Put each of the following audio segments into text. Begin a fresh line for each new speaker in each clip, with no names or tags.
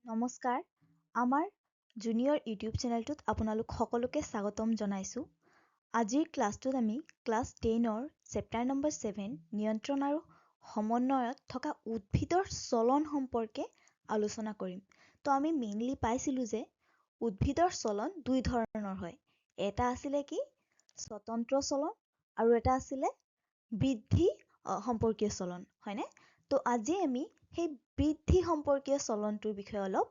নমস্কাৰ, আমাৰ junior YouTube চেনেলটোত আপোনালোক সকলোকে স্বাগতম জনাইছোঁ। আজিৰ ক্লাছটোত আমি ক্লাছ 10ৰ চেপ্টাৰ নম্বৰ 7 নিয়ন্ত্ৰণ আৰু সমন্বয়ত থকা উদ্ভিদৰ চলন সম্পৰ্কে আলোচনা কৰিম। তো আমি মেইনলি পাইছিলোঁ যে উদ্ভিদৰ চলন দুই ধৰণৰ হয়। এটা আছিলে কি স্বতন্ত্ৰ চলন আৰু এটা আছিলে বৃদ্ধি সম্পৰ্কীয় চলন, হয়নে? তো আজি আমি সেই বৃদ্ধি সম্পৰ্কীয় চলনটোৰ বিষয়ে অলপ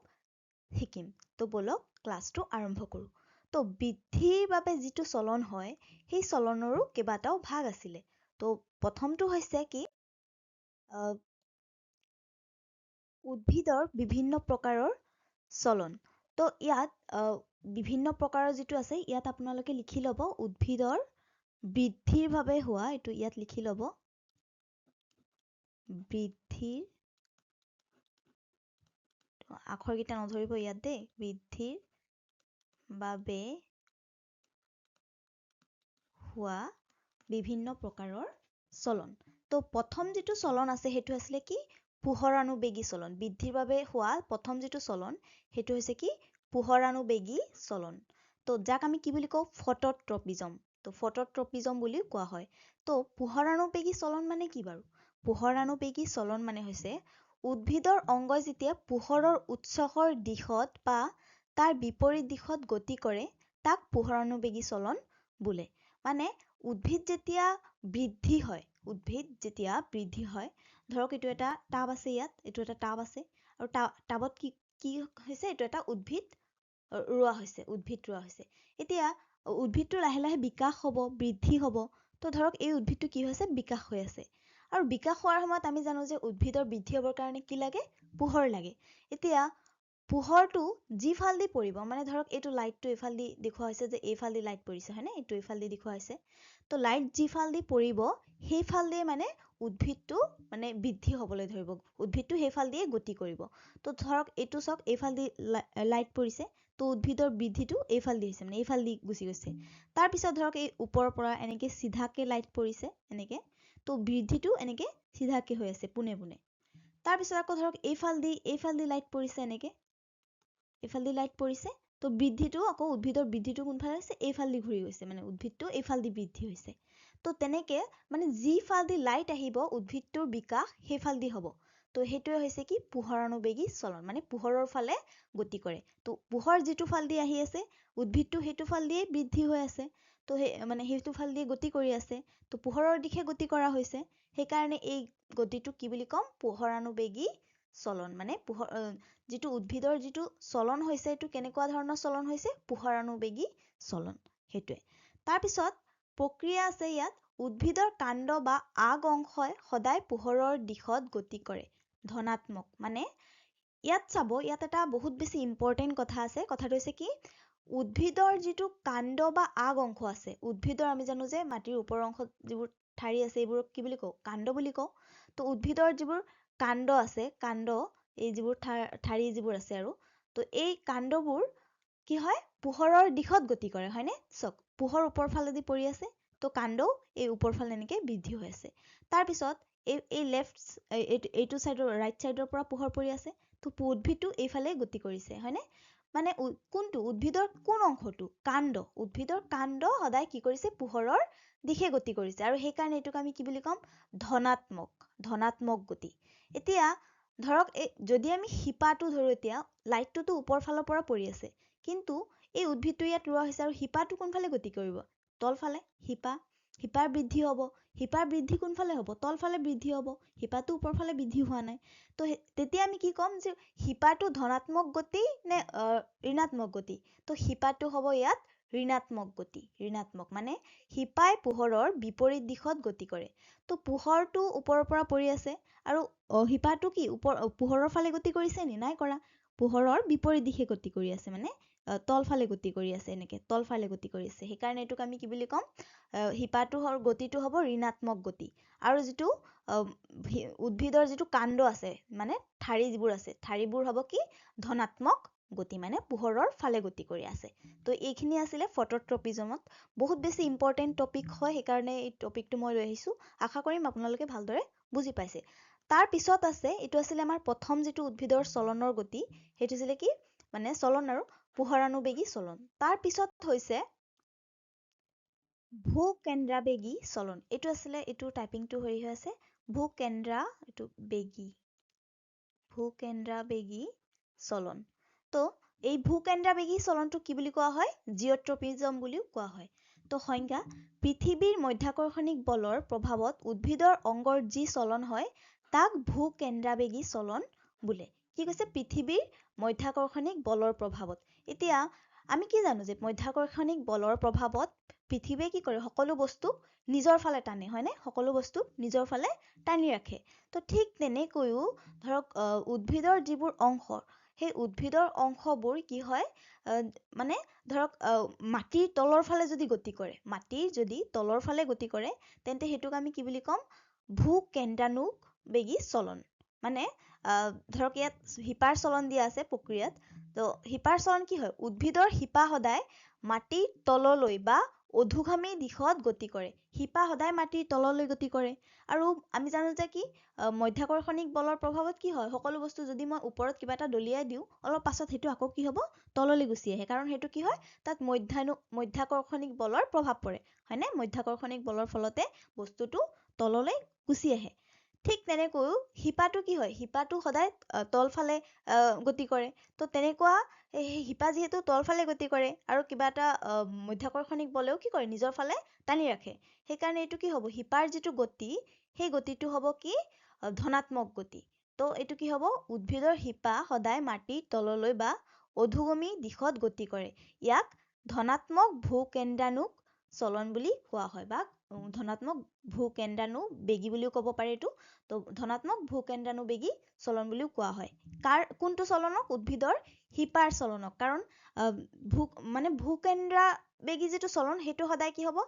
শিকিম। তো বলক ক্লাছটো আৰম্ভ কৰোঁ। তো বৃদ্ধিৰ বাবে যিটো চলন হয় সেই চলনৰো কেইবাটাও ভাগ আছিলে। তো প্ৰথমটো হৈছে কি উদ্ভিদৰ বিভিন্ন প্ৰকাৰৰ চলন। তো ইয়াত বিভিন্ন প্ৰকাৰৰ যিটো আছে ইয়াত আপোনালোকে লিখি ল'ব উদ্ভিদৰ বৃদ্ধিৰ বাবে হোৱা, এইটো ইয়াত লিখি ল'ব বৃদ্ধিৰ, আখৰকেইটা নধৰিব ইয়াত দেই, বৃদ্ধিৰ বাবে হোৱা বিভিন্ন প্ৰকাৰৰ চলন। তো প্ৰথম যিটো চলন আছে সেইটো আছিলে কি পোহৰানুবেগী চলন। বৃদ্ধিৰ বাবে হোৱা প্ৰথম যিটো চলন সেইটো হৈছে কি পোহৰানুবেগী চলন। তো যাক আমি কি বুলি কওঁ ফটোট্ৰপিজম। তো ফটোট্ৰপিজম বুলি কোৱা হয়। তো পোহৰানুবেগী চলন মানে কি বাৰু? পোহৰানুবেগী চলন মানে হৈছে উদ্ভিদৰ অংগই যেতিয়া পোহৰৰ উৎসৰ দিশত বা তাৰ বিপৰীত দিশত গতি কৰে তাক পোহৰানুবেগী চলন বোলে। মানে উদ্ভিদ যেতিয়া বৃদ্ধি হয়, ধৰক এইটো এটা টাব আছে, ইয়াত এইটো এটা টাব আছে আৰু টাবত কি হৈছে, এইটো এটা উদ্ভিদ ৰোৱা হৈছে। এতিয়া উদ্ভিদটো লাহে লাহে বিকাশ হ'ব, বৃদ্ধি হ'ব। তো ধৰক এই উদ্ভিদটো কি হৈছে বিকাশ হৈ আছে আৰু বিকাশ হোৱাৰ সময়ত আমি জানো যে উদ্ভিদৰ বৃদ্ধি হ'বৰ কাৰণে কি লাগে? পোহৰ লাগে। এতিয়া পোহৰটো যিফালদি পৰিব, মানে ধৰক এইটো লাইটটো এইফালদি দেখুওৱা হৈছে যে এইফালদি লাইট পৰিছে, হয়নে? এইটো এইফালদি দেখুওৱা হৈছে। তো লাইট যিফালদি পৰিব সেইফালদি মানে উদ্ভিদটো মানে বৃদ্ধি হ'বলৈ ধৰিব, উদ্ভিদটো সেইফালদিয়ে গতি কৰিব। তো ধৰক এইটো চাওক এইফালদি লাইট পৰিছে, তো উদ্ভিদৰ বৃদ্ধিটো এইফালদি হৈছে, মানে এইফালদি গুচি গৈছে। তাৰপিছত ধৰক এই ওপৰৰ পৰা এনেকে চিধাকে লাইট পৰিছে এনেকে, তো বৃদ্ধিটো এনেকে চিধাকে হৈ আছে পোনে পোনে। তাৰপিছত আকৌ ধৰক এইফালদি লাইট পৰিছে, এনেকে এইফালদি লাইট পৰিছে, তো বৃদ্ধিটো আকৌ উদ্ভিদৰ বৃদ্ধিটো কোনফালে হৈছে? এইফালদি ঘূৰি গৈছে, মানে উদ্ভিদটো এইফালদি বৃদ্ধি হৈছে। তো তেনেকে মানে যিফালদি লাইট আহিব উদ্ভিদটোৰ বিকাশ সেইফালদি হ'ব। তো সেইটোৱে হৈছে কি পোহৰানুবেগী চলন, মানে পোহৰৰ ফালে গতি কৰে। তো পোহৰ যিটো ফালদি আহি আছে উদ্ভিদটো সেইটো ফালদিয়ে বৃদ্ধি হৈ আছে, তো সেইটো ফালদিয়ে গতি কৰি আছে। তো পোহৰৰ দিশে গতি কৰা হৈছে, সেইকাৰণে এই গতিটো কি বুলি ক'ম? পোহৰানুবেগী চলন। মানে যিটো উদ্ভিদৰ যিটো চলন হৈছে এইটো কেনেকুৱা ধৰণৰ চলন হৈছে? পোহৰানুবেগী চলন, সেইটোৱে। তাৰপিছত প্ৰক্ৰিয়া আছে ইয়াত উদ্ভিদৰ কাণ্ড বা আগ অংশই সদায় পোহৰৰ দিশত গতি কৰে, ধনাত্মক। মানে ইয়াত চাব, ইয়াত এটা বহুত বেছি ইম্পৰ্টেণ্ট কথা আছে। কথাটো হৈছে কি উদ্ভিদৰ যিটো কাণ্ড বা আগ অংশ আছে, উদ্ভিদৰ আমি জানো যে মাটিৰ ওপৰৰ অংশত যিবোৰ ঠাৰি আছে এইবোৰক কি বুলি কওঁ? কাণ্ড বুলি কওঁ। তো উদ্ভিদৰ যিবোৰ কাণ্ড আছে, এই যিবোৰ ঠাৰি যিবোৰ আছে আৰু, তো এই কাণ্ডবোৰ কি হয়? পোহৰৰ দিশত গতি কৰে, হয়নে? চাওক পোহৰ ওপৰ ফালেদি পৰি আছে, তো কাণ্ডও এই ওপৰ ফালে এনেকে বৃদ্ধি হৈ আছে। তাৰপিছত এইটো চাইডৰ ৰাইট চাইডৰ পৰা পোহৰ পৰি আছে, তো উদ্ভিদটো এইফালে গতি কৰিছে, হয়নে? মানে কোনটো উদ্ভিদৰ কোন অংশটো? কাণ্ড। উদ্ভিদৰ কাণ্ড সদায় কি কৰিছে? পোহৰৰ দিশে গতি কৰিছে, আৰু সেইকাৰণে এইটোক আমি কি বুলি ক'ম? ধনাত্মক গতি। এতিয়া ধৰক যদি আমি শিপাটো ধৰো, এতিয়া লাইটটোতো ওপৰ ফালৰ পৰা পৰি আছে, কিন্তু এই উদ্ভিদটো ইয়াত ৰোৱা হৈছে আৰু শিপাটো কোনফালে গতি কৰিব? তলফালে। শিপাৰ বৃদ্ধি হ'ব। শিপাৰ বৃদ্ধি কোনফালে হ'ব? তলফালে বৃদ্ধি হ'ব। শিপাটো ওপৰ ফালে বৃদ্ধি হোৱা নাই। তো তেতিয়া আমি কি ক'ম যে শিপাটো ধনাত্মক গতি নে ঋণাত্মক গতি? তো শিপাটো হ'ব ইয়াত ঋণাত্মক গতি। মানে শিপাই পোহৰৰ বিপৰীত দিশত গতি কৰে। তো পোহৰটো ওপৰৰ পৰা পৰি আছে আৰু শিপাটো কি পোহৰৰ ফালে গতি কৰিছে নি? নাই কৰা। পোহৰৰ বিপৰীত দিশে গতি কৰি আছে, মানে তলফালে গতি কৰি আছে, এনেকে তলফালে গতি কৰি আছে। সেইকাৰণে এইটোক আমি কি বুলি ক'ম? শিপাটোৰ গতিটো হ'ব ঋণাত্মক গতি। আৰু যিটো উদ্ভিদৰ যিটো কাণ্ড আছে, মানে ঠাৰি যিবোৰ আছে, ঠাৰিবোৰ হ'ব কি ধনাত্মক গতি, মানে পোহৰৰ ফালে গতি কৰি আছে। তো এইখিনি আছিলে ফটোট্ৰপিজমত। বহুত বেছি ইম্পৰ্টেণ্ট টপিক হয়, সেইকাৰণে এই টপিকটো মই লৈ আহিছোঁ। আশা কৰিম আপোনালোকে ভালদৰে বুজি পাইছে। তাৰ পিছত আছে এইটো আছিলে আমাৰ প্ৰথম যিটো উদ্ভিদৰ চলনৰ গতি সেইটো আছিলে কি মানে চলন আৰু পোহৰানুবেগী চলন। তাৰ পিছত হৈছে ভূকেন্দ্ৰাবেগী চলন। এইটো আছিলে এইটো টাইপিংটো হৈ আছে ভূকেন্দ্ৰাবেগী চলন। তো এই ভূকেন্দ্ৰাবেগী চলনটো কি বুলি কোৱা হয় জিঅ'ট্ৰপিজম বুলিও কোৱা হয়। তো সংজ্ঞা পৃথিৱীৰ মধ্যাকৰ্ষণিক বলৰ প্ৰভাৱত উদ্ভিদৰ অংগৰ যি চলন হয় তাক ভূকেন্দ্ৰাবেগী চলন বোলে। কি কৈছে পৃথিৱীৰ মধ্যাকৰ্ষণিক বলৰ প্ৰভাৱত। এতিয়া আমি কি জানো যে মধ্যাকৰ্ষণিক বলৰ প্ৰভাৱত পৃথিৱীয়ে কি কৰে সকলো বস্তুক নিজৰ ফালে টানে হয়নে সকলো বস্তুক নিজৰ ফালে টানি ৰাখে। তো ঠিক তেনেকৈও ধৰক উদ্ভিদৰ যিবোৰ অংশ সেই উদ্ভিদৰ অংশবোৰ কি হয় মানে ধৰক মাটিৰ তলৰ ফালে যদি গতি কৰে মাটিৰ যদি তলৰ ফালে গতি কৰে তেন্তে সেইটোক আমি কি বুলি ক'ম ভূকেন্দ্ৰানুবেগী চলন। মানে ধৰক ইয়াত শিপাৰ চলন দিয়া আছে প্ৰক্ৰিয়াত। তো শিপাৰ চলন কি হয় উদ্ভিদৰ শিপা সদায় মাটিৰ তললৈ বা অধোগামী দিশত গতি কৰে। শিপা সদায় মাটিৰ তললৈ গতি কৰে। আৰু আমি জানো যে কি মধ্যাকৰ্ষণিক বলৰ প্ৰভাৱত কি হয় সকলো বস্তু যদি মই ওপৰত কিবা এটা দলিয়াই দিওঁ অলপ পাছত সেইটো আকৌ কি হ'ব তললৈ গুচি আহে। কাৰণ সেইটো কি হয় তাত মধ্যাকৰ্ষণিক বলৰ প্ৰভাৱ পৰে হয়নে মধ্যাকৰ্ষণিক বলৰ ফলতে বস্তুটো তললৈ গুচি আহে। ঠিক তেনেকৈও শিপাটো কি হয় শিপাটো সদায় তলফালে গতি কৰে। তো তেনেকুৱা শিপা যিহেতু তলফালে গতি কৰে আৰু কিবা এটা মধ্যাকৰ্ষণিক বলেও কি কৰে নিজৰ ফালে টানি ৰাখে। সেইকাৰণে এইটো কি হ'ব শিপাৰ যিটো গতি সেই গতিটো হ'ব কি ধনাত্মক গতি। তো এইটো কি হ'ব উদ্ভিদৰ শিপা সদায় মাটিৰ তললৈ বা অধোগমী দিশত গতি কৰে। ইয়াক ধনাত্মক ভূকেন্দ্ৰানুক চলন বুলি কোৱা হয় বা ধনাত্মক ভূকেন্দ্ৰানুবেগী বুলিও ক'ব পাৰে এইটো। তো ধনাত্মক ভূকেন্দ্ৰানুবেগী চলন বুলিও কোৱা হয়। কোনটো চলনক উদ্ভিদৰ শিপাৰ চলনক। কাৰণ মানে ভূকেন্দ্ৰাবেগী যিটো চলন সেইটো সদায় কি হ'ব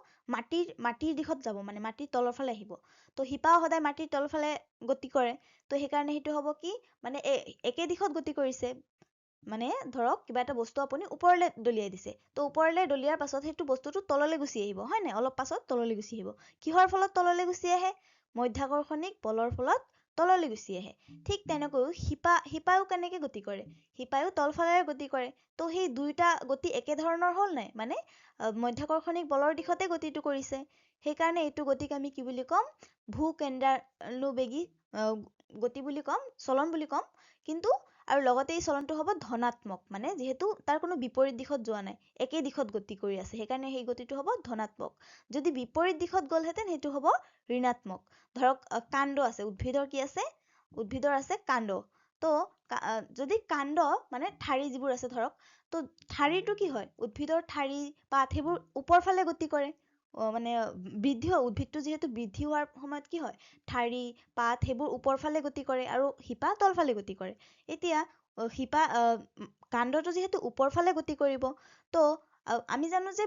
মাটিৰ দিশত যাব মানে মাটিৰ তলৰ ফালে আহিব। তো শিপাও সদায় মাটিৰ তলৰ ফালে গতি কৰে। তো সেইকাৰণে সেইটো হ'ব কি মানে একে দিশত গতি কৰিছে। মানে ধৰক কিবা এটা বস্তু আপুনি ওপৰলৈ দলিয়াই দিছে তো ওপৰলৈ দলিয়াৰ পাছত সেইটো বস্তুটো তললৈ গুচি আহিব হয় নাই অলপ পাছত তললৈ গুচি আহিব। কিহৰ ফলত তললৈ গুচি আহে মধ্যাকৰ্ষণিক বলৰ ফলত তললৈ গুচি আহে। ঠিক তেনেকৈও শিপাও কেনেকৈ গতি কৰে শিপায়ো তলফালে গতি কৰে। তো সেই দুইটা গতি একেধৰণৰ হ'ল নাই মানে মধ্যাকৰ্ষণিক বলৰ দিশতে গতিটো কৰিছে। সেইকাৰণে এইটো গতিক আমি কি বুলি ক'ম ভূকেন্দ্ৰানুবেগী গতি বুলি ক'ম চলন বুলি ক'ম। কিন্তু আৰু লগতে এই চলনটো হ'ব ধনাত্মক মানে যিহেতু তাৰ কোনো বিপৰীত দিশত যোৱা নাই একে দিশত গতি কৰি আছে সেইকাৰণে সেই গতিটো হ'ব ধনাত্মক। যদি বিপৰীত দিশত গ'লহেঁতেন সেইটো হ'ব ঋণাত্মক। ধৰক কাণ্ড আছে উদ্ভিদৰ কি আছে উদ্ভিদৰ আছে কাণ্ড। তো যদি কাণ্ড মানে ঠাৰি যিবোৰ আছে ধৰক তো ঠাৰিটো কি হয় উদ্ভিদৰ ঠাৰি পাত সেইবোৰ ওপৰ ফালে গতি কৰে। মানে বৃদ্ধি হয় উদ্ভিদটো যিহেতু বৃদ্ধি হোৱাৰ সময়ত কি হয় ঠাৰি পাত সেইবোৰ ওপৰ ফালে গতি কৰে আৰু শিপা তলফালে গতি কৰে। এতিয়া শিপা কাণ্ডটো যিহেতু ওপৰ ফালে গতি কৰিব তো আমি জানো যে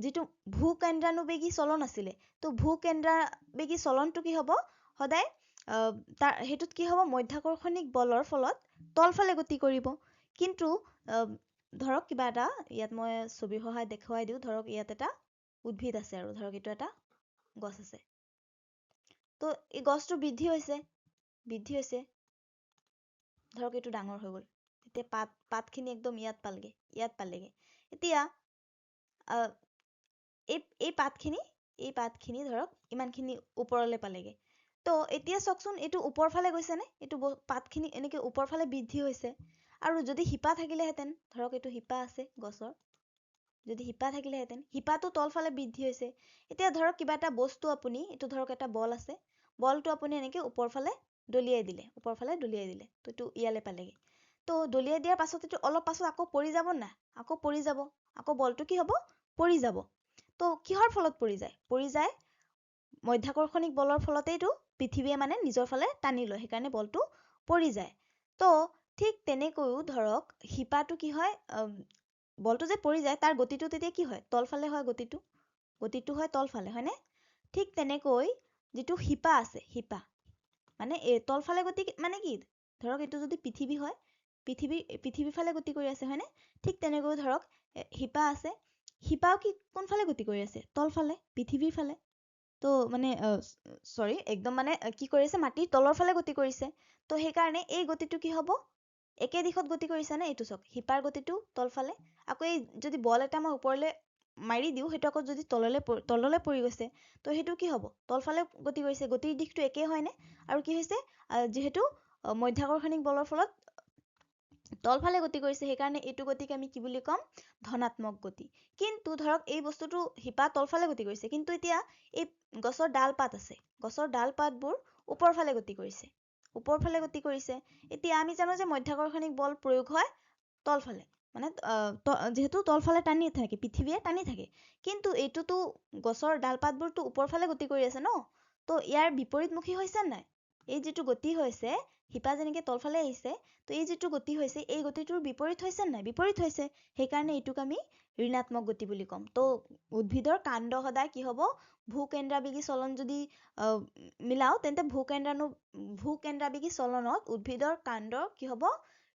যিটো ভূকেন্দ্ৰানুবেগী চলন আছিলে তো ভূকেন্দ্ৰাবেগী চলনটো কি হ'ব সদায় সেইটোত কি হ'ব মধ্যাকৰ্ষণিক বলৰ ফলত তলফালে গতি কৰিব। কিন্তু ধৰক কিবা এটা ইয়াত মই ছবিৰ সহায়ত দেখুৱাই দিওঁ। ধৰক ইয়াত এটা উদ্ভিদ আছে আৰু ধৰক এইটো এটা গছ আছে। তো এই গছটো বৃদ্ধি হৈছে ধৰক এইটো ডাঙৰ হৈ গ'ল। এতিয়া পাতখিনি একদম ইয়াত পালেগে। এতিয়া এই পাতখিনি ধৰক ইমানখিনি ওপৰলৈ পালেগে। তো এতিয়া চাওকচোন এইটো ওপৰ ফালে গৈছে নে এইটো পাতখিনি এনেকে ওপৰ ফালে বৃদ্ধি হৈছে। আৰু যদি শিপা থাকিলেহেঁতেন ধৰক এইটো শিপা আছে গছৰ যদি শিপা থাকিলেহেঁতেন শিপাটো তলফালে বৃদ্ধি হৈছে। এতিয়া ধৰক কিবা এটা বস্তু আপুনি এইটো ধৰক এটা বল আছে বলটো আপুনি এনেকে ওপৰ ফালে দলিয়াই দিলে তো এইটো ইয়ালৈ পালেগে। তো দলিয়াই দিয়াৰ পাছত এইটো অলপ পাছত আকৌ পৰি যাব না আকৌ পৰি যাব আকৌ বলটো কি হ'ব পৰি যাব। তো কিহৰ ফলত পৰি যায় মধ্যাকৰ্ষণিক বলৰ ফলতেইটো পৃথিৱীয়ে মানে নিজৰ ফালে টানি লয় সেইকাৰণে বলটো পৰি যায়। তো ঠিক তেনেকৈও ধৰক শিপাটো কি হয় বলটো যে পৰি যায় তাৰ গতিটো তেতিয়া কি হয় তলফালে হয় গতিটো হয় তলফালে হয়নে। ঠিক তেনেকৈ যিটো শিপা আছে শিপা মানে তলফালে গতি মানে কি ধৰক এইটো যদি পৃথিৱী হয় পৃথিৱীৰ ফালে গতি কৰি আছে হয়নে। ঠিক তেনেকৈ ধৰক শিপা আছে শিপাও কি কোনফালে গতি কৰি আছে তলফালে পৃথিৱীৰ ফালে। তো মানে সৰি একদম মানে কি কৰিছে মাটিৰ তলৰ ফালে গতি কৰিছে তো সেইকাৰণে এই গতিটো কি হ'ব একে দিশত গতি কৰিছে নে এইটো চাওক হিপাৰ গতিটো তলফালে আকৌ এই যদি বল এটা মই ওপৰলৈ মাৰি দিওঁ সেইটো আকৌ যদি তললৈ পৰি গৈছে তো সেইটো কি হ'ব তলফালে গতি কৰিছে গতিৰ দিশটো একে হয়নে আৰু কি হৈছে যিহেতু মধ্যাকৰ্ষণিক বলৰ ফলত তলফালে গতি কৰিছে সেইকাৰণে এইটো গতিক আমি কি বুলি ক'ম ধনাত্মক গতি কিন্তু ধৰক এই বস্তুটো হিপা তলফালে গতি কৰিছে কিন্তু এতিয়া এই গছৰ ডাল পাত আছে গছৰ ডাল পাতবোৰ ওপৰফালে গতি কৰিছে ওপৰফালে গতি কৰিছে এতিয়া আমি জানো যে মধ্যাকৰ্ষণিক বল প্ৰয়োগ হয় তলফালে মানে যেহেতু তলফালে টানি থাকে পৃথিৱীয়ে টানি থাকে কিন্তু এইটোতো গছৰ ডাল পাতবোৰতো ওপৰফালে গতি কৰি আছে ন তো ইয়াৰ বিপৰীতমুখী হৈছে নাই এই যিটো গতি হৈছে হিপা যেনেকৈ তলফালে আহিছে তো এই যিটো গতি হৈছে এই গতিটোৰ বিপৰীত হৈছে নাই বিপৰীত হৈছে সেইকাৰণে এইটোক আমি ঋণাত্মক গতি বুলি ক'ম তো উদ্ভিদৰ কাণ্ড সদায় কি হ'ব ভূকেন্দ্ৰাবেগী চলন যদি মিলাও তেন্তে ভূকেন্দ্ৰাবেগী চলনত উদ্ভিদৰ কাণ্ডৰ কি হ'ব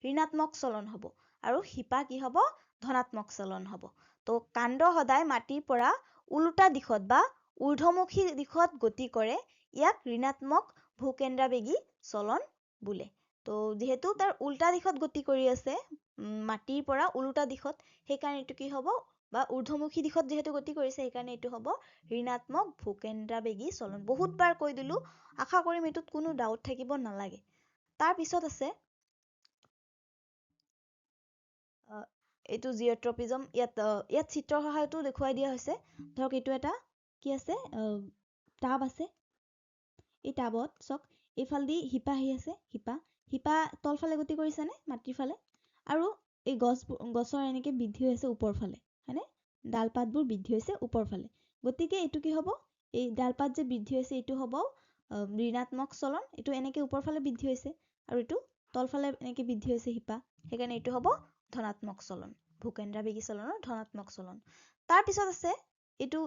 ঋণাত্মক চলন হ'ব আৰু শিপা কি হ'ব ধনাত্মক চলন হ'ব তো কাণ্ড সদায় মাটিৰ পৰা উল্টা দিশত বা ঊৰ্ধ্বমুখী দিশত গতি কৰে ইয়াক ঋণাত্মক ভূকেন্দ্ৰাবেগী চলন বোলে তো যেহেতু তাৰ উল্টা দিশত গতি কৰি আছে মাটিৰ পৰা উল্টা দিশত সেইকাৰণে এইটো কি হ'ব বা ঊৰ্ধ্বমুখী দিশত যেহেতু গতি কৰিছে সেইকাৰণে এইটো হ'ব ঋণাত্মক ভূকেন্দ্ৰাবেগী চলন বহুতবাৰ কৈ দিলো আশা কৰিম এইটোত কোনো ডাউট থাকিব নালাগে তাৰ পিছত আছে এইটো জিঅ'ট্ৰপিজম ইয়াত চিত্ৰৰ সহায়তো দেখুৱাই দিয়া হৈছে ধৰক এইটো এটা কি আছে টাব আছে এই টাবত চাওক এইফালেদি শিপা আহি আছে শিপা তলফালে গতি কৰিছেনে মাটিৰ ফালে আৰু এই গছৰ এনেকৈ বৃদ্ধি হৈছে ওপৰ ফালে হয়নে ডালপাতবোৰ বৃদ্ধি হৈছে ওপৰ ফালে গতিকে এইটো কি হ'ব এই ডালপাত যে বৃদ্ধি হৈছে এইটো হ'ব ঋণাত্মক চলন এইটো এনেকৈ ওপৰ ফালে বৃদ্ধি হৈছে আৰু এইটো তলফালে এনেকৈ বৃদ্ধি হৈছে শিপা সেইকাৰণে এইটো হ'ব ধনাত্মক চলন ভূকেন্দ্ৰাবেগী চলনৰ ধনাত্মক চলন তাৰ পিছত আছে এইটো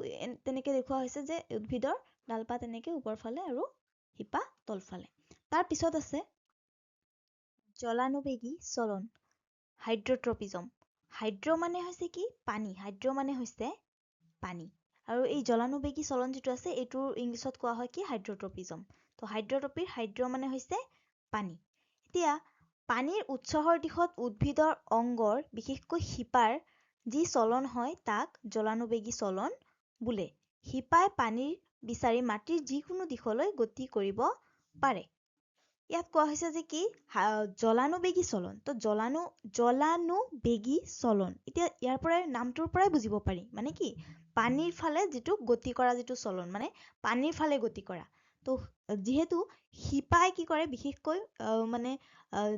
তেনেকৈ দেখুওৱা হৈছে যে উদ্ভিদৰ ডালপাত এনেকৈ ওপৰ ফালে আৰু শিপা তলফালে তাৰ পিছত আছে জলানুবেগী চলন হাইড্ৰট্ৰপিজম হাইড্ৰ মানে হৈছে কি পানী হাইড্ৰ মানে হৈছে পানী আৰু এই জলানুবেগী চলন যিটো আছে এইটোৰ ইংলিছত কোৱা হয় কি হাইড্ৰট্ৰপিজম তো হাইড্ৰট্ৰপিৰ হাইড্ৰ মানে হৈছে পানী এতিয়া পানীৰ উৎসৰ দিশত উদ্ভিদৰ অংগৰ বিশেষকৈ শিপাৰ যি চলন হয় তাক জলানুবেগী চলন বোলে শিপাই পানীৰ বিচাৰি মাটিৰ যিকোনো দিশলৈ গতি কৰিব পাৰে ইয়াত কোৱা হৈছে যে কি জলানুবেগী চলন তো জলানুবেগী চলন এতিয়া ইয়াৰ পৰাই নামটোৰ পৰাই বুজিব পাৰি মানে কি পানীৰ ফালে যিটো গতি কৰা যিটো চলন মানে পানীৰ ফালে গতি কৰা তো যেহেতু শিপাই কি কৰে বিশেষকৈ মানে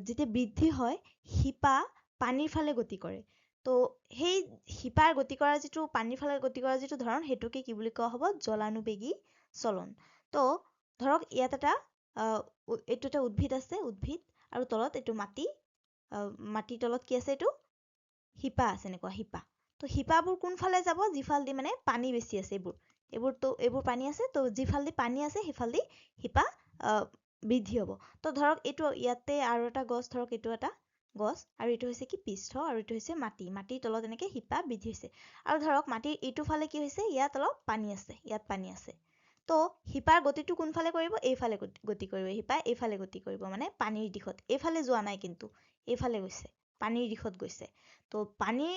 যেতিয়া বৃদ্ধি হয় শিপা পানীৰ ফালে গতি কৰে তো সেই শিপাৰ গতি কৰা যিটো পানীৰ ফালে গতি কৰা যিটো ধৰণ সেইটোকে কি বুলি কোৱা হ'ব জলানুবেগী চলন তো ধৰক ইয়াত এইটো এটা উদ্ভিদ আছে উদ্ভিদ আৰু তলত এইটো মাটিৰ তলত কি আছে এইটো শিপা আছে এনেকুৱা শিপা তো শিপাবোৰ কোনফালে যাব যিফালেদি মানে পানী বেছি আছে এইবোৰ পানী আছে তো যিফালেদি পানী আছে সেইফালেদি শিপা বৃদ্ধি হ'ব তো ধৰক এইটো ইয়াতে আৰু এটা গছ ধৰক এইটো এটা গছ আৰু এইটো হৈছে কি পৃষ্ঠ আৰু এইটো হৈছে মাটিৰ তলত এনেকৈ শিপা বৃদ্ধি হৈছে আৰু ধৰক মাটিৰ এইটো ফালে কি হৈছে ইয়াত অলপ পানী আছে ইয়াত পানী আছে তো শিপাৰ গতিটো কোনফালে কৰিব এইফালে গতি কৰিব শিপাই এইফালে গতি কৰিব মানে পানীৰ দিশত এইফালে যোৱা নাই কিন্তু এইফালে গৈছে পানীৰ দিশত গৈছে তো পানীৰ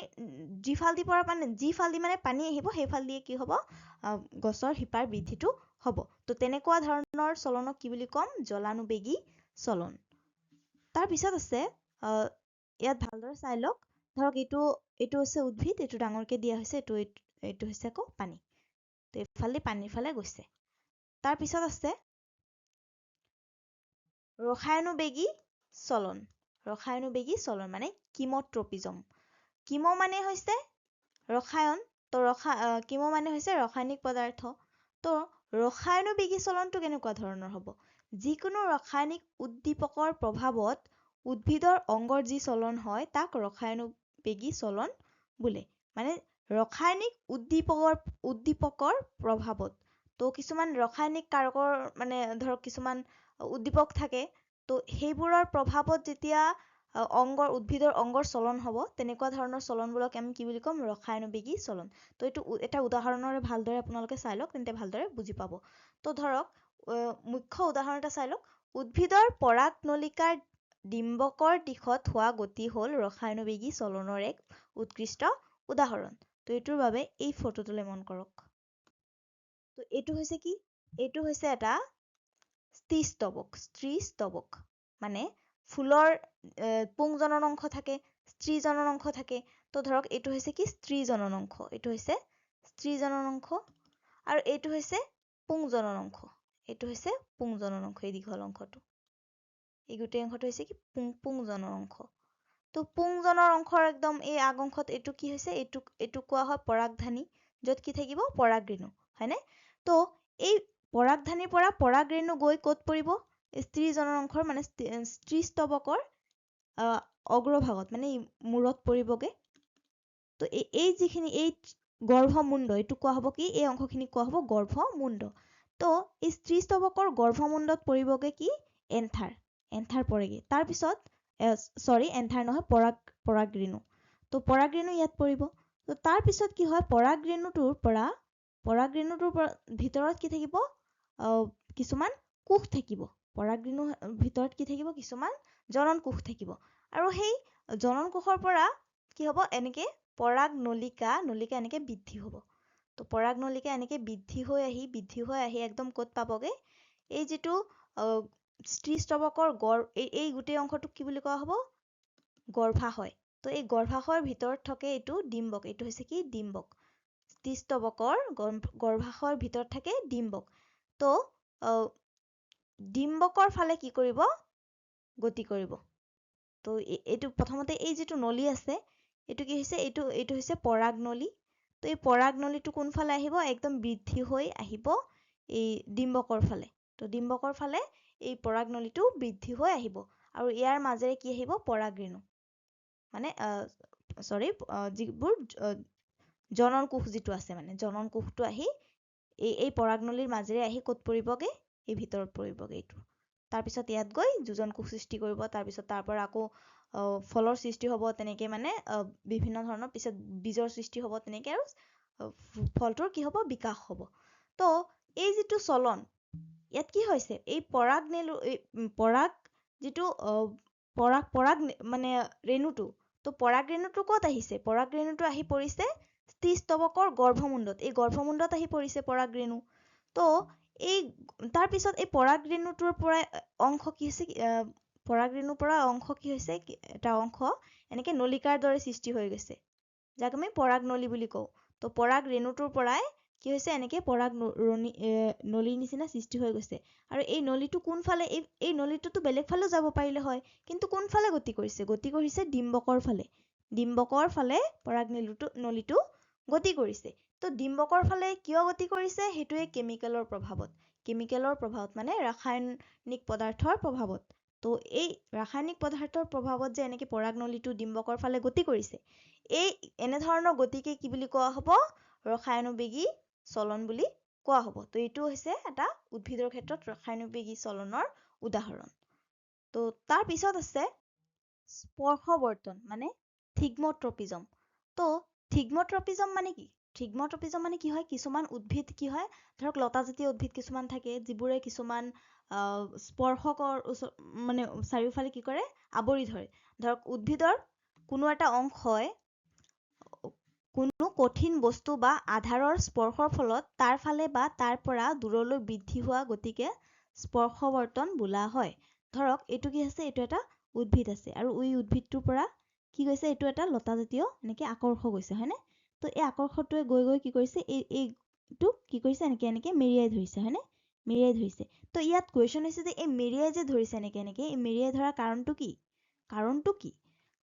যিফালেদি মানে পানী আহিব সেইফালেদি কি হ'ব গছৰ শিপাৰ বৃদ্ধিটো হ'ব তো তেনেকুৱা ধৰণৰ চলনক কি বুলি ক'ম জলানুবেগী চলন তাৰ পিছত আছে ইয়াত ভালদৰে চাই লওক ধৰক এইটো হৈছে উদ্ভিদ এইটো ডাঙৰকৈ দিয়া হৈছে এইটো হৈছে আকৌ পানী তো এইফালেদি পানীৰ ফালে গৈছে তাৰ পিছত আছে ৰসায়নুবেগী চলন মানে কিমোট্ৰপিজম কিমো মানে হৈছে ৰসায়ন তো কিমো মানে হৈছে ৰাসায়নিক পদাৰ্থ তো ৰসায়নুবেগী চলনটো কেনেকুৱা ধৰণৰ হ'ব যিকোনো ৰাসায়নিক উদ্দীপকৰ প্ৰভাৱত উদ্ভিদৰ অংগৰ যি চলন হয় তাক ৰসায়নুবেগী চলন বোলে মানে ৰাসায়নিক উদ্দীপকৰ প্ৰভাৱত তো কিছুমান ৰাসায়নিক কাৰকৰ মানে ধৰক কিছুমান উদ্দীপক থাকে তো সেইবোৰৰ প্ৰভাৱত যেতিয়া উদ্ভিদৰ অংগৰ চলন হ'ব তেনেকুৱা ধৰণৰ চলনবোৰক আমি কি বুলি ক'ম ৰসায়নবেগী চলন তো এইটো এটা উদাহৰণৰে ভালদৰে আপোনালোকে চাই লওক তেন্তে ভালদৰে বুজি পাব তো ধৰক মুখ্য উদাহৰণ এটা চাই লওক উদ্ভিদৰ পৰাগ নলিকাৰ ডিম্বকৰ দিশত হোৱা গতি হ'ল ৰসায়নবেগী চলনৰ এক উৎকৃষ্ট উদাহৰণ তো এইটোৰ বাবে এই ফটোটোলৈ মন কৰক তো এইটো হৈছে কি এইটো হৈছে এটা স্ত্ৰী স্তৱক মানে ফুলৰ পুং জনন অংশ থাকে স্ত্ৰী জনন অংশ থাকে তো ধৰক এইটো হৈছে কি স্ত্ৰী জনন অংশ এইটো হৈছে স্ত্ৰী জনন অংশ আৰু এইটো হৈছে পুং জনন অংশ এইটো হৈছে পুং জনন অংশ এই দীঘল অংশটো এই গোটেই অংশটো হৈছে কি পুং জনন অংশ তো পুং জনৰ অংশৰ একদম এই আগ অংশত এইটো কি হৈছে এইটো কোৱা হয় পৰাগধানী য'ত কি থাকিব পৰাগৰেণু হয়নে তো এই পৰাগধানীৰ পৰা পৰাগৰেণু গৈ ক'ত পৰিব স্ত্ৰী জনন অংশৰ মানে স্ত্ৰী স্তৱকৰ অগ্ৰভাগত মানে মূৰত পৰিবগে তো এই যিখিনি এই গৰ্ভমুণ্ড এইটো কোৱা হ'ব কি এই অংশখিনি কোৱা হ'ব গৰ্ভমুণ্ড তো এই স্ত্ৰী স্তৱকৰ গৰ্ভমুণ্ডত পৰিবগে কি এন্থাৰ পৰেগে তাৰপিছত এন্থাৰ নহয় পৰাগৰেণু তো পৰাগৰেণু ইয়াত পৰিব তো তাৰপিছত কি হয় পৰাগৰেণুটোৰ পৰা ভিতৰত কি থাকিব কিছুমান কোষ থাকিব পৰাগৰেণুৰ ভিতৰত কি থাকিব কিছুমান জনন কোষ থাকিব আৰু সেই জনন কোষৰ পৰা কি হ'ব এনেকে পৰাগ নলিকা এনেকে বৃদ্ধি হ'ব তো পৰাগ নলিকা এনেকে বৃদ্ধি হৈ আহি একদম ক'ত পাবগে এই যিটো স্ত্ৰী স্তৱকৰ এই গোটেই অংশটোক কি বুলি কোৱা হ'ব গৰ্ভাশয় তো এই গৰ্ভাশয়ৰ ভিতৰত থাকে এইটো ডিম্বক এইটো হৈছে কি ডিম্বক স্ত্ৰী স্তৱকৰ গৰ্ভাশয়ৰ ভিতৰত থাকে ডিম্বক তো ডিম্বকৰ ফালে কি কৰিব গতি কৰিব তো এইটো প্ৰথমতে এই যিটো নলী আছে এইটো কি হৈছে এইটো হৈছে পৰাগ নলী তো এই পৰাগ নলীটো কোনফালে আহিব একদম বৃদ্ধি হৈ আহিব এই ডিম্বকৰ ফালে তো ডিম্বকৰ ফালে এই পৰাগ নলীটো বৃদ্ধি হৈ আহিব আৰু ইয়াৰ মাজেৰে কি আহিব পৰাগৰেণু মানে যিবোৰ জনন কোষ যিটো আছে মানে জনন কোষটো আহি এই পৰাগনলীৰ মাজেৰে আহি ক'ত পৰিবগে এই ভিতৰত পৰিবগে এইটো তাৰপিছত ইয়াত গৈ যোজন কোষ সৃষ্টি কৰিব তাৰপিছত তাৰ পৰা আকৌ ফলৰ সৃষ্টি হ'ব তেনেকে মানে বিভিন্ন ধৰণৰ পিছত বীজৰ সৃষ্টি হ'ব তেনেকে আৰু ফলটোৰ কি হ'ব বিকাশ হ'ব তো এই যিটো চলন ইয়াত কি হৈছে এই পৰাগ যিটো পৰাগ মানে ৰেণুটো তো পৰাগৰেণুটো ক'ত আহিছে পৰাগৰেণুটো আহি পৰিছে স্ত্ৰী স্তৱকৰ গৰ্ভমুণ্ডত এই গৰ্ভমুণ্ডত আহি পৰিছে পৰাগৰেণু তো এই তাৰপিছত এই পৰাগৰেণুটোৰ পৰা অংশ কি হৈছে পৰাগৰেণুৰ পৰা অংশ কি হৈছে এটা অংশ এনেকে নলিকাৰ দৰে সৃষ্টি হৈ গৈছে যাক আমি পৰাগ নলী বুলি কওঁ তো পৰাগৰেণুটোৰ পৰাই কি হৈছে এনেকে পৰাগ নলীৰ নিচিনা সৃষ্টি হৈ গৈছে আৰু এই নলীটো কোনফালে এই নলীটোতো বেলেগ ফালেও যাব পাৰিলে হয় কিন্তু কোনফালে গতি কৰিছে ডিম্বকৰ ফালে পৰাগ নলীটো গতি কৰিছে তো ডিম্বকৰ ফালে কিয় গতি কৰিছে সেইটোৱে কেমিকেলৰ প্ৰভাৱত মানে ৰাসায়নিক পদাৰ্থৰ প্ৰভাৱত তো এই ৰাসায়নিক পদাৰ্থৰ প্ৰভাৱত যে এনেকে পৰাগ নলীটো ডিম্বকৰ ফালে গতি কৰিছে এই এনেধৰণৰ গতিকে কি বুলি কোৱা হ'ব ৰসায়নবেগী চলন বুলি কোৱা হ'ব তো এইটো হৈছে এটা উদ্ভিদৰ ক্ষেত্ৰত ৰসায়নবেগী চলনৰ উদাহৰণ তো তাৰ পিছত আছে স্পৰ্শবৰ্তন মানে থিগমট্ৰপিজম তো থিগমট্ৰপিজম মানে কি হয় কিছুমান উদ্ভিদ কি হয় ধৰক লতাজাতীয় উদ্ভিদ কিছুমান থাকে যিবোৰে কিছুমান স্পৰ্শকৰ মানে চাৰিওফালে কি কৰে আৱৰি ধৰে ধৰক উদ্ভিদৰ কোনো এটা অংশই কোনো কঠিন বস্তু বা আধাৰৰ স্পৰ্শৰ ফলত তাৰ ফালে বা তাৰ পৰা দূৰলৈ বৃদ্ধি হোৱা গতিকে স্পৰ্শবৰ্তন বোলা হয় ধৰক এইটো কি আছে এইটো এটা উদ্ভিদ আছে আৰু এই উদ্ভিদটোৰ পৰা কি গৈছে এইটো এটা লতাজাতীয় এনেকে আকৰ্ষ গৈছে হয়নে তো এই আকৰ্ষটোৱে গৈ কি কৰিছে এইটো কি কৰিছে এনেকে মেৰিয়াই ধৰিছে হয়নে মেৰিয়াই ধৰিছে তো ইয়াত কুৱেশ্যন হৈছে যে এই মেৰিয়াই যে ধৰিছে এনেকে এই মেৰিয়াই ধৰাৰ কাৰণটো কি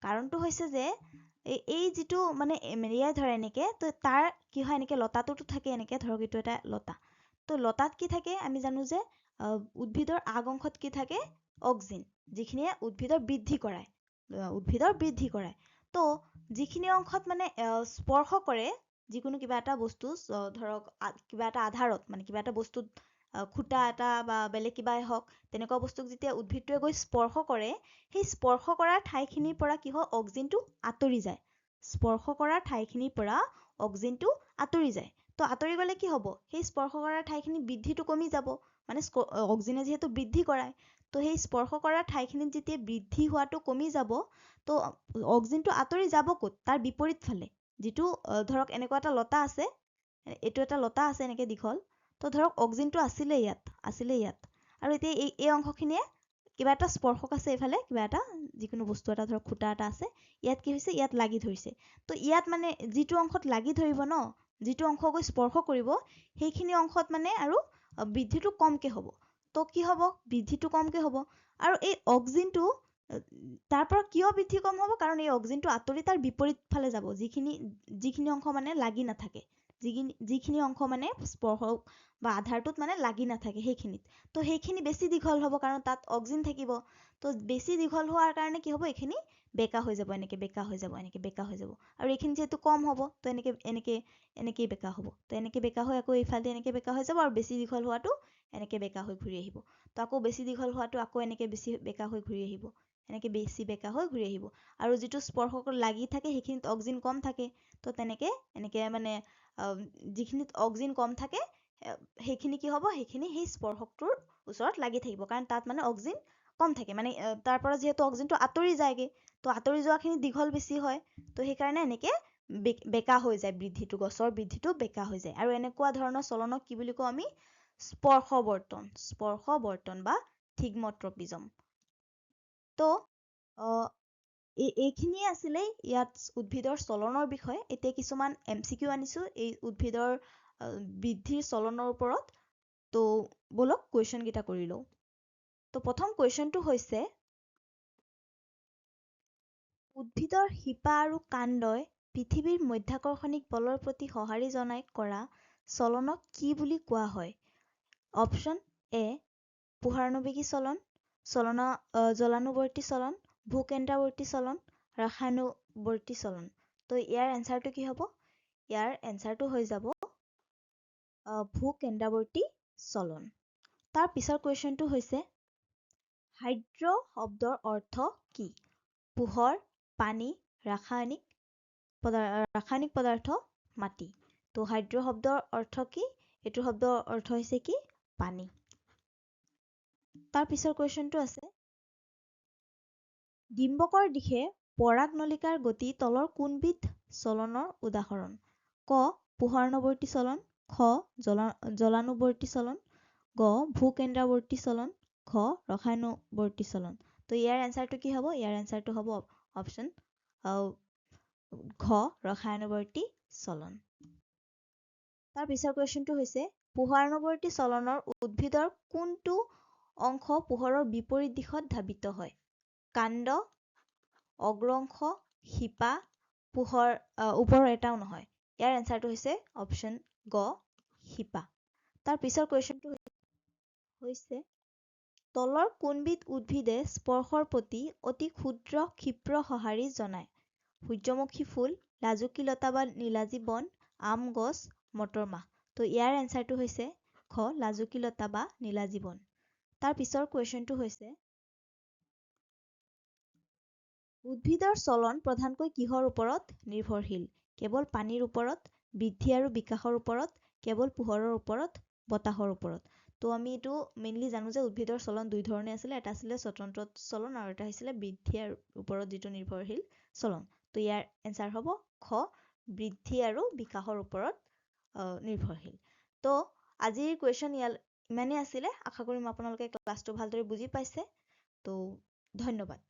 কাৰণটো হৈছে যে এই যিটো মানে মেৰিয়াই ধৰে এনেকে তো তাৰ কি হয় এনেকে লতাটোতো থাকে এনেকে ধৰক এইটো এটা লতা তো লতাত কি থাকে আমি জানো যে উদ্ভিদৰ আগ অংশত কি থাকে অক্সিন যিখিনিয়ে উদ্ভিদৰ বৃদ্ধি কৰায় তো যিখিনি অংশত মানে স্পৰ্শ কৰে যিকোনো কিবা এটা বস্তু ধৰক কিবা এটা আধাৰত মানে কিবা এটা বস্তুত খুঁটা এটা বা বেলেগ কিবাই হওক তেনেকুৱা বস্তুক যেতিয়া উদ্ভিদটোৱে গৈ স্পৰ্শ কৰে সেই স্পৰ্শ কৰা ঠাইখিনিৰ পৰা কি হয় অক্সিজেনটো আঁতৰি যায় স্পৰ্শ কৰা ঠাইখিনিৰ পৰা অক্সিজেনটো আঁতৰি যায় তো আঁতৰি গ'লে কি হ'ব সেই স্পৰ্শ কৰা ঠাইখিনি বৃদ্ধিটো কমি যাব মানে অক্সিজেনে যিহেতু বৃদ্ধি কৰায় তো সেই স্পৰ্শ কৰা ঠাইখিনিত যেতিয়া বৃদ্ধি হোৱাটো কমি যাব তো অক্সিজেনটো আঁতৰি যাব ক'ত তাৰ বিপৰীত ফালে যিটো ধৰক এনেকুৱা এটা লতা আছে এইটো এটা লতা আছে এনেকে দীঘল তো ধৰক অক্সিজেনটো আছিলে ইয়াত আৰু এতিয়া এই অংশখিনিয়ে কিবা এটা স্পৰ্শক আছে এইফালে কিবা এটা যিকোনো বস্তু এটা ধৰক খুঁটা এটা আছে ইয়াত কি হৈছে ইয়াত লাগি ধৰিছে তো ইয়াত মানে যিটো অংশত লাগি ধৰিব ন যিটো অংশ গৈ স্পৰ্শ কৰিব সেইখিনি অংশত মানে আৰু বৃদ্ধিটো কমকে হ'ব তো কি হ'ব বৃদ্ধিটো কমকে হ'ব আৰু এই অক্সিজেনটো তাৰ পৰা কিয় বৃদ্ধি কম হ'ব কাৰণ এই অক্সিজেনটো আঁতৰি তাৰ বিপৰীত ফালে যাব যিখিনি অংশ মানে লাগি নাথাকে যিখিনি অংশ মানে স্পৰ্শ বা আধাৰটোত মানে লাগি নাথাকে সেইখিনিত তো সেইখিনি বেছি দীঘল হ'ব কাৰণ তাত অক্সিজেন থাকিব তো বেছি দীঘল হোৱাৰ কাৰণে কি হ'ব এইখিনি বেকা হৈ যাব এনেকে বেকা হৈ যাব আৰু এইখিনি যেহেতু কম হ'ব তো এনেকেই বেকা হ'ব তো এনেকে বেকা হৈ আকৌ এইফালে এনেকে বেকা হৈ যাব আৰু বেছি দীঘল হোৱাটো এনেকে বেকা হৈ ঘূৰি আহিব তো আকৌ বেছি দীঘল হোৱাটো আকৌ এনেকে বেছি বেকা হৈ ঘূৰি আহিব এনেকে বেছি বেকা হৈ ঘূৰি আহিব আৰু যিটো স্পৰ্শ লাগি থাকে সেইখিনিত অক্সিজেন কম থাকে তো এনেকে মানে যিখিনিত অক্সিজেন কম থাকে সেইখিনি কি হ'ব সেইখিনি সেই স্পৰ্শকটোৰ ওচৰত লাগি থাকিব কাৰণ তাত মানে অক্সিজেন কম থাকে মানে তাৰ পৰা যিহেতু অক্সিজেনটো আঁতৰি যায়গে তো আঁতৰি যোৱাখিনি দীঘল বেছি হয় তো সেইকাৰণে এনেকে বেকা হৈ যায় গছৰ বৃদ্ধিটো বেকা হৈ যায় আৰু এনেকুৱা ধৰণৰ চলনক কি বুলি কওঁ আমি স্পৰ্শবৰ্তন বা থিগমট্ৰপিজম তো এইখিনিয়ে আছিলে ইয়াত উদ্ভিদৰ চলনৰ বিষয়ে এতিয়া কিছুমান MCQ আনিছো এই উদ্ভিদৰ বৃদ্ধিৰ চলনৰ ওপৰত তো বলক কুৱেশ্যন কেইটা কৰি লওঁ তো প্ৰথম কুৱেশ্যনটো হৈছে উদ্ভিদৰ শিপা আৰু কাণ্ডই পৃথিৱীৰ মধ্যাকৰ্ষণিক বলৰ প্ৰতি সঁহাৰি জনাই কৰা চলনক কি বুলি কোৱা হয় অপশ্যন এ পোহাৰণুবেগী চলন জলানুবৰ্তী চলন ভূকেন্দ্ৰাৱৰ্তী চলন ৰসায়নুবৰ্তী চলন তো ইয়াৰ এনচাৰটো কি হ'ব ইয়াৰ এনচাৰটো হৈ যাব ভূকেন্দ্ৰাৱৰ্তী চলন তাৰ পিছৰ কুৱেশ্যনটো হৈছে হাইড্ৰ শব্দৰ অৰ্থ কি পোহৰ পানী ৰাসায়নিক পদাৰ্থ মাটি তো হাইড্ৰ শব্দৰ অৰ্থ কি এইটো শব্দৰ অৰ্থ হৈছে কি পানী তাৰ পিছৰ কুৱেশ্যনটো আছে ডিম্বকৰ দিশে পৰাগ নলিকাৰ গতি তলৰ কোনবিধ চলনৰ উদাহৰণ ক পোহৰণৱৰ্তী চলন খ জলানুবৰ্তী চলন গ ভূকেন্দ্ৰাৱৰ্তী চলন ঘ ৰসায়নুবৰ্তী চলন তো ইয়াৰ এনচাৰটো কি হ'ব ইয়াৰ এনচাৰটো হ'ব অপশ্যন ঘ ৰসায়নুবৰ্তী চলন তাৰ পিছৰ কুৱেশ্যনটো হৈছে পোহৰণৱৰ্তী চলনৰ উদ্ভিদৰ কোনটো অংশ পোহৰৰ বিপৰীত দিশত ধাবিত হয় কাণ্ড অগ্ৰ অংশ শিপা পোহৰ ওপৰৰ এটাও নহয় ইয়াৰ এনচাৰটো হৈছে অপশ্যন গ শিপা তাৰ পিছৰ কুৱেশ্যনটো হৈছে তলৰ কোনবিধ উদ্ভিদে স্পৰ্শৰ প্ৰতি অতি ক্ষুদ্ৰ ক্ষিপ্ৰ সঁহাৰি জনায় সূৰ্যমুখী ফুল লাজুকী লতা বা নীলাজী বন আম গছ মটৰ মাহ তো ইয়াৰ এনচাৰটো হৈছে খ লাজুকী লতা বা নীলাজী বন তাৰ পিছৰ কুৱেশ্যনটো হৈছে উদ্ভিদৰ চলন প্ৰধানকৈ কিহৰ ওপৰত নিৰ্ভৰশীল কেৱল পানীৰ ওপৰত বৃদ্ধি আৰু বিকাশৰ ওপৰত কেৱল পোহৰৰ ওপৰত বতাহৰ ওপৰত তো আমি এইটো মেইনলি জানো যে উদ্ভিদৰ চলন দুই ধৰণে আছিলে এটা আছিলে স্বতন্ত্ৰ চলন আৰু এটা হৈছিলে বৃদ্ধিৰ ওপৰত যিটো নিৰ্ভৰশীল চলন তো ইয়াৰ এনচাৰ হ'ব খ বৃদ্ধি আৰু বিকাশৰ ওপৰত নিৰ্ভৰশীল তো আজিৰ কুৱেশ্যন ইমানেই আছিলে আশা কৰিম আপোনালোকে ক্লাছটো ভালদৰে বুজি পাইছে তো ধন্যবাদ